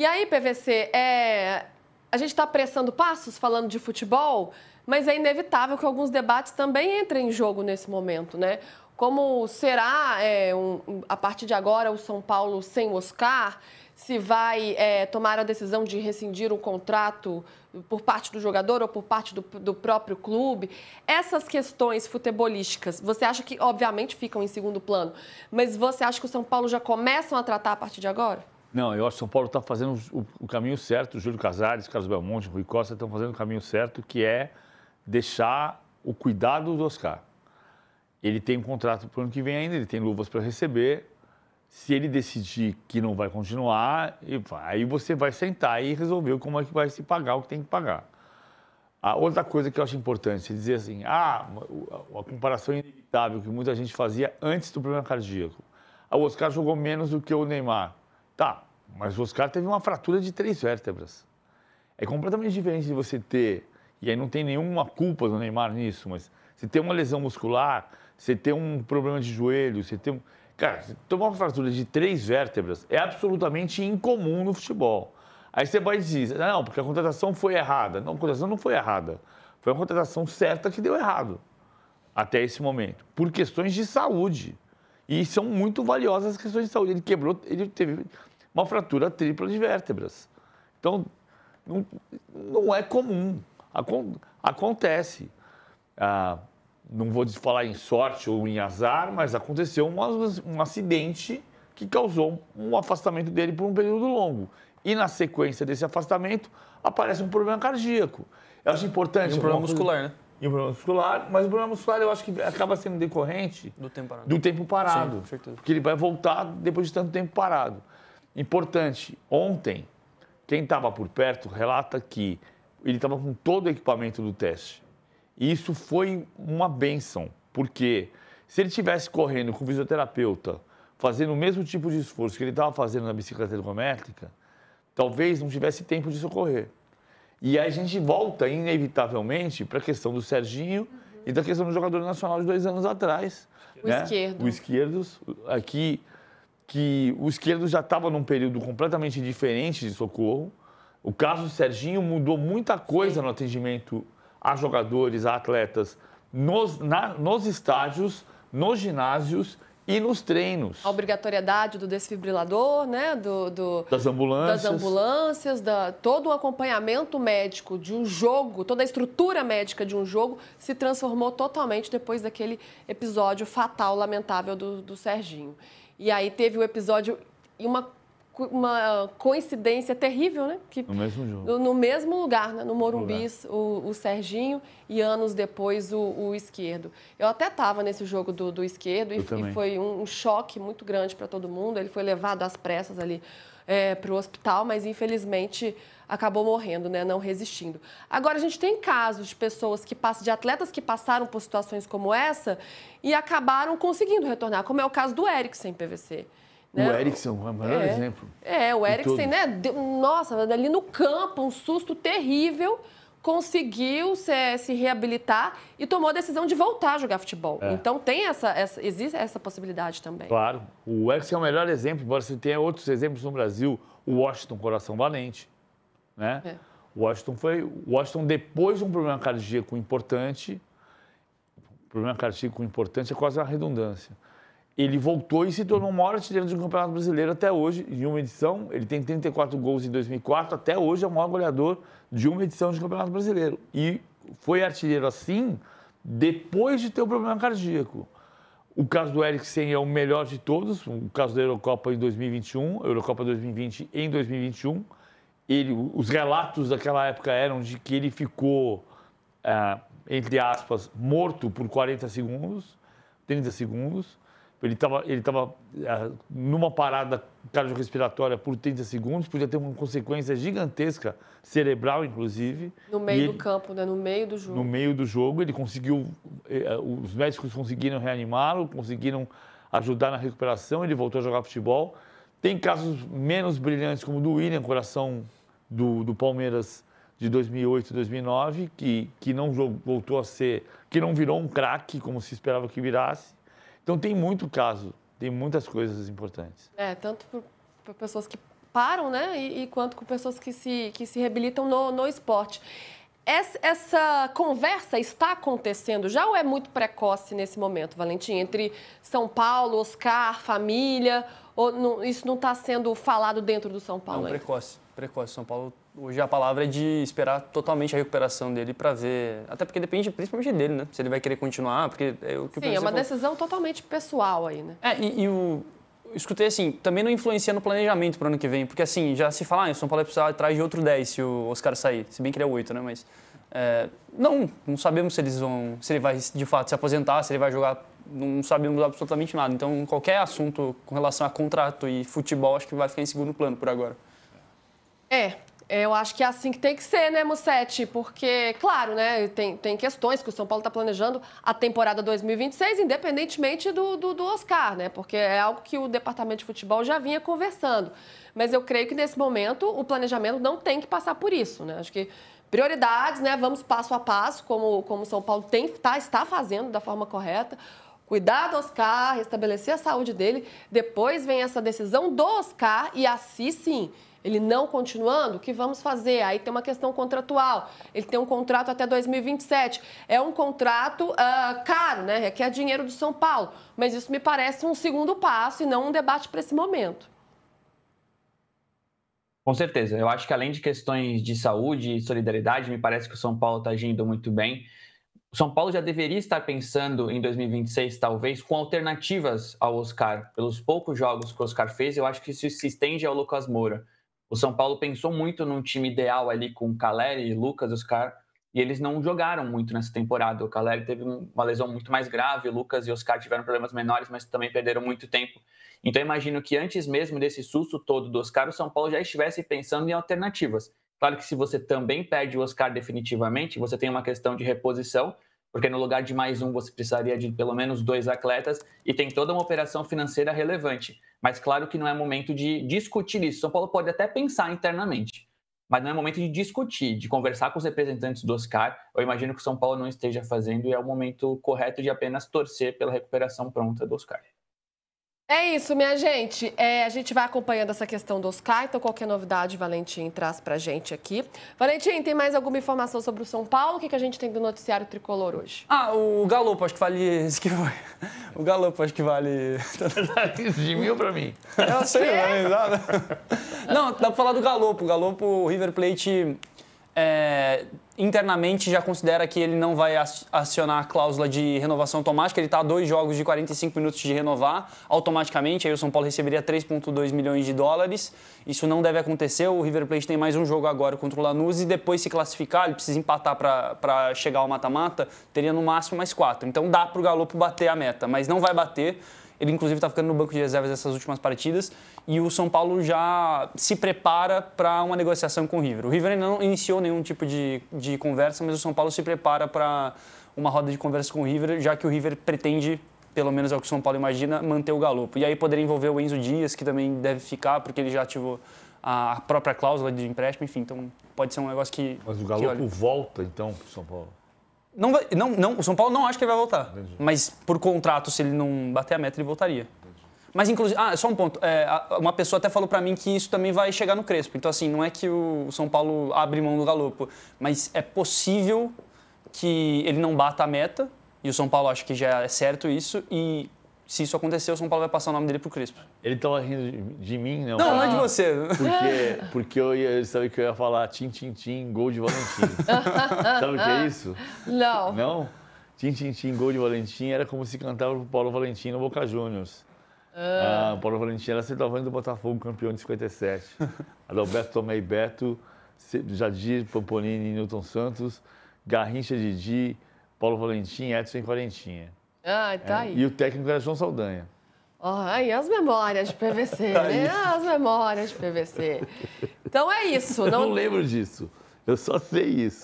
E aí, PVC, a gente está apressando passos falando de futebol, mas é inevitável que alguns debates também entrem em jogo nesse momento, né? Como será, a partir de agora, o São Paulo sem o Oscar? Se vai tomar a decisão de rescindir um contrato por parte do jogador ou por parte do próprio clube. Essas questões futebolísticas, você acha que, obviamente, ficam em segundo plano, mas você acha que o São Paulo já começam a tratar a partir de agora? Não, eu acho que o São Paulo está fazendo o caminho certo. O Júlio Casares, Carlos Belmonte, Rui Costa estão fazendo o caminho certo, que é deixar o cuidado do Oscar. Ele tem um contrato para o ano que vem ainda, ele tem luvas para receber. Se ele decidir que não vai continuar, aí você vai sentar e resolver como é que vai se pagar o que tem que pagar. A outra coisa que eu acho importante, você dizer assim, a comparação inevitável que muita gente fazia antes do problema cardíaco. O Oscar jogou menos do que o Neymar. Tá, mas o Oscar teve uma fratura de 3 vértebras. É completamente diferente de você ter, e aí não tem nenhuma culpa do Neymar nisso, mas você ter uma lesão muscular, você ter um problema de joelho, você ter Cara, tomar uma fratura de 3 vértebras é absolutamente incomum no futebol. Aí você vai dizer, não, porque a contratação foi errada. Não, a contratação não foi errada. Foi uma contratação certa que deu errado até esse momento, por questões de saúde. E são muito valiosas as questões de saúde. Ele teve uma fratura tripla de vértebras. Então, não é comum. Acontece. Não vou falar em sorte ou em azar, mas aconteceu um acidente que causou um afastamento dele por um período longo. E na sequência desse afastamento, aparece um problema cardíaco. Eu acho importante... E um problema muscular, né? E um problema muscular, mas o problema muscular eu acho que acaba sendo decorrente do tempo parado. Sim, certeza. Porque ele vai voltar depois de tanto tempo parado. Importante, ontem, quem estava por perto relata que ele estava com todo o equipamento do teste. E isso foi uma bênção, porque se ele estivesse correndo com o fisioterapeuta, fazendo o mesmo tipo de esforço que ele estava fazendo na bicicleta ergométrica, talvez não tivesse tempo de socorrer. E aí a gente volta, inevitavelmente, para a questão do Serginho e da questão do jogador nacional de 2 anos atrás. O esquerdo. O esquerdo, aqui, que o esquerdo já estava num período completamente diferente de socorro. O caso do Serginho mudou muita coisa no atendimento a jogadores, a atletas, nos estádios, nos ginásios e nos treinos. A obrigatoriedade do desfibrilador, né? Das ambulâncias. Todo o acompanhamento médico de um jogo, toda a estrutura médica de um jogo se transformou totalmente depois daquele episódio fatal, lamentável do Serginho. E aí teve o episódio e uma coincidência terrível, né? Que, no mesmo jogo. No mesmo lugar, né? No Morumbi, o Serginho e anos depois o esquerdo. Eu até estava nesse jogo do esquerdo e foi um choque muito grande para todo mundo. Ele foi levado às pressas ali para o hospital, mas infelizmente acabou morrendo, né? Não resistindo. Agora, a gente tem casos de pessoas de atletas que passaram por situações como essa e acabaram conseguindo retornar, como é o caso do Eriksen, PVC. Né? O Eriksen é o melhor exemplo. O Eriksen, né? Nossa, ali no campo, um susto terrível, conseguiu se reabilitar e tomou a decisão de voltar a jogar futebol. Então, existe essa possibilidade também. Claro. O Eriksen é o melhor exemplo, embora você tenha outros exemplos no Brasil. O Washington, coração valente. Né? O Washington, depois de um problema cardíaco importante, é quase uma redundância. Ele voltou e se tornou o maior artilheiro do Campeonato Brasileiro até hoje, em uma edição. Ele tem 34 gols em 2004, até hoje é o maior goleador de uma edição de Campeonato Brasileiro. E foi artilheiro assim, depois de ter o problema cardíaco. O caso do Eriksen é o melhor de todos, o caso da Eurocopa em 2021, Eurocopa 2020 em 2021. Os relatos daquela época eram de que ele ficou, entre aspas, morto por 30 segundos. Ele estava numa parada cardiorrespiratória por 30 segundos, podia ter uma consequência gigantesca, cerebral, inclusive. No meio do campo, né? No meio do jogo. No meio do jogo, ele conseguiu... Os médicos conseguiram reanimá-lo, conseguiram ajudar na recuperação, ele voltou a jogar futebol. Tem casos menos brilhantes, como o do William, coração do Palmeiras de 2008 e 2009, que não voltou a ser... que não virou um craque, como se esperava que virasse. Então, tem muito caso, tem muitas coisas importantes. Tanto para pessoas que param, né? E quanto com pessoas que se reabilitam no esporte. Essa conversa está acontecendo já ou é muito precoce nesse momento, Valentim? Entre São Paulo, Oscar, família, ou isso não está sendo falado dentro do São Paulo? Não, precoce. São Paulo, hoje a palavra é de esperar totalmente a recuperação dele para ver... Até porque depende principalmente dele, né? Se ele vai querer continuar, porque... Sim, é uma decisão totalmente pessoal aí, né? Eu escutei assim, também não influencia no planejamento para o ano que vem, porque assim, já se fala, o São Paulo vai precisar atrás de outro 10 se o Oscar sair, se bem que ele é 8, né, mas não sabemos se ele vai de fato se aposentar, se ele vai jogar, não sabemos absolutamente nada, então qualquer assunto com relação a contrato e futebol acho que vai ficar em segundo plano por agora. Eu acho que é assim que tem que ser, né, Musetti? Porque, claro, né, tem questões que o São Paulo está planejando a temporada 2026, independentemente do Oscar, né? Porque é algo que o Departamento de Futebol já vinha conversando. Mas eu creio que, nesse momento, o planejamento não tem que passar por isso, né? Acho que prioridades, né? Vamos passo a passo, como o São Paulo está fazendo da forma correta. Cuidar do Oscar, restabelecer a saúde dele. Depois vem essa decisão do Oscar e assim, sim... Ele não continuando, o que vamos fazer? Aí tem uma questão contratual. Ele tem um contrato até 2027. É um contrato caro, né? Requer dinheiro do São Paulo. Mas isso me parece um segundo passo e não um debate para esse momento. Com certeza. Eu acho que além de questões de saúde e solidariedade, me parece que o São Paulo está agindo muito bem. O São Paulo já deveria estar pensando em 2026, talvez, com alternativas ao Oscar. Pelos poucos jogos que o Oscar fez, eu acho que isso se estende ao Lucas Moura. O São Paulo pensou muito num time ideal ali com Calleri, Lucas, Oscar, e eles não jogaram muito nessa temporada. O Calleri teve uma lesão muito mais grave, o Lucas e Oscar tiveram problemas menores, mas também perderam muito tempo. Então, eu imagino que antes mesmo desse susto todo do Oscar, o São Paulo já estivesse pensando em alternativas. Claro que se você também perde o Oscar definitivamente, você tem uma questão de reposição, porque no lugar de mais um você precisaria de pelo menos 2 atletas e tem toda uma operação financeira relevante. Mas claro que não é momento de discutir isso. São Paulo pode até pensar internamente, mas não é momento de discutir, de conversar com os representantes do Oscar. Eu imagino que o São Paulo não esteja fazendo e é o momento correto de apenas torcer pela recuperação pronta do Oscar. É isso, minha gente. A gente vai acompanhando essa questão do Oscar, então qualquer novidade, Valentim traz pra gente aqui. Valentim, tem mais alguma informação sobre o São Paulo? O que a gente tem do noticiário tricolor hoje? O Galopo, acho que vale... O Galopo, acho que vale... De mil pra mim. Eu sei, não, dá pra falar do Galopo. O Galopo, o River Plate... internamente já considera que ele não vai acionar a cláusula de renovação automática. Ele está a 2 jogos de 45 minutos de renovar automaticamente. Aí o São Paulo receberia 3,2 milhões de dólares. Isso não deve acontecer. O River Plate tem mais um jogo agora contra o Lanús e depois se classificar, ele precisa empatar para chegar ao mata-mata, teria no máximo mais 4. Então dá para o Galopo bater a meta, mas não vai bater. Ele, inclusive, está ficando no banco de reservas dessas últimas partidas. E o São Paulo já se prepara para uma negociação com o River. O River ainda não iniciou nenhum tipo de conversa, mas o São Paulo se prepara para uma roda de conversa com o River, já que o River pretende, pelo menos é o que o São Paulo imagina, manter o Galopo. E aí poderia envolver o Enzo Dias, que também deve ficar, porque ele já ativou a própria cláusula de empréstimo. Enfim, então pode ser um negócio que... Mas o Galopo volta, então, para o São Paulo? Não, o São Paulo não acha que ele vai voltar. Entendi. Mas por contrato, se ele não bater a meta, ele voltaria. Entendi. Mas, inclusive... só um ponto. Uma pessoa até falou pra mim que isso também vai chegar no Crespo. Então, assim, não é que o São Paulo abre mão do Galopo, mas é possível que ele não bata a meta, e o São Paulo acha que já é certo isso, e se isso acontecer, o São Paulo vai passar o nome dele pro Crespo. Ele tava rindo de mim, não? Não é de você. Porque eu sabia que eu ia falar tim, tim, tim, gol de Valentim. Sabe o que é isso? Não. Não? Tim, tim, tim, gol de Valentim era como se cantava o Paulo Valentim no Boca Juniors. O Paulo Valentim era centroavante do Botafogo, campeão de 57. Adalberto Tomé e Beto, Jadir Pampolini e Newton Santos, Garrincha Didi, Paulo Valentim, Edson e Valentinha. Tá aí. E o técnico era João Saldanha. Aí as memórias de PVC, né? As memórias de PVC. Então é isso. Eu não lembro disso. Eu só sei isso.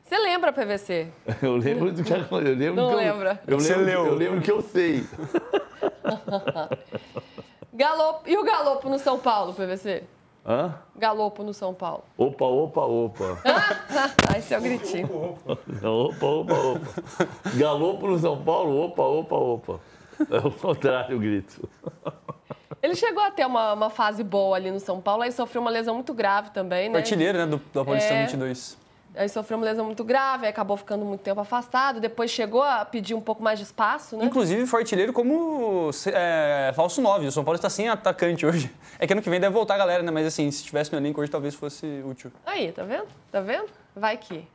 Você lembra, PVC? Eu lembro do que aconteceu. Não lembra? Eu lembro que eu sei. Galopo. E o Galopo no São Paulo, PVC? Hã? Galopo no São Paulo. Opa, opa, opa. Esse é o gritinho. Opa, opa, opa. Galopo no São Paulo, opa, opa, opa. É o contrário o grito. Ele chegou a ter uma fase boa ali no São Paulo, aí sofreu uma lesão muito grave também, né? Artilheiro, né, do Paulistão 22. Aí sofreu uma lesão muito grave, aí acabou ficando muito tempo afastado. Depois chegou a pedir um pouco mais de espaço, né? Inclusive, foi artilheiro como falso 9. O São Paulo está sem atacante hoje. É que ano que vem deve voltar a galera, né? Mas assim, se tivesse no elenco hoje, talvez fosse útil. Aí, tá vendo? Tá vendo? Vai que...